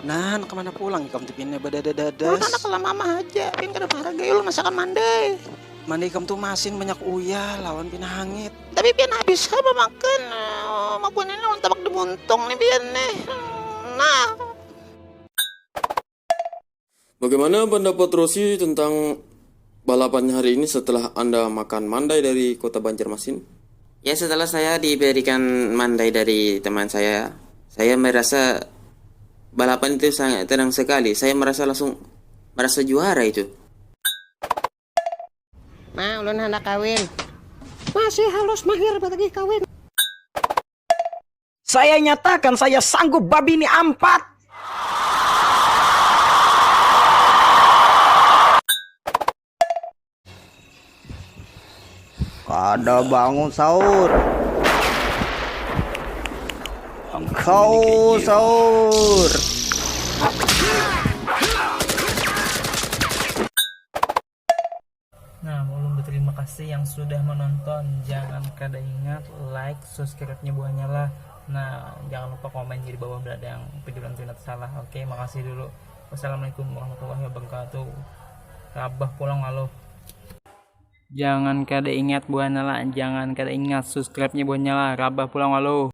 Nah, kemana pulang ikam tu pinnya Lu badada-dadas. anak lah mama aja, pin kada harga lu masakan mandai. Mandi ikam tuh masin banyak uyah lawan pina hangit. Tapi pian habis apa makan? Maupun ini lawan tabak dibuntong nih pian nih. Nah, Bagaimana pendapat Rosi tentang balapan hari ini setelah Anda makan mandai dari kota Banjarmasin? Ya, setelah saya diberikan mandai dari teman saya merasa balapan itu sangat tenang sekali. Saya langsung merasa juara itu. nah ulun hendak kawin. Masih halus mahir bagi kawin. Saya nyatakan saya sanggup babi ini 4. Kada bangun sahur. Sahur. Nah, ulun berterima kasih yang sudah menonton. Jangan kada ingat like, subscribe-nya buah nyala. Nah, jangan lupa komen di bawah bila ada yang video tidak salah. Oke, makasih dulu. Wassalamualaikum warahmatullahi wabarakatuh. Rabah pulang halo. Jangan kada ingat buah nyala, jangan kada ingat subscribe-nya buah nyala. Rabah pulang halo.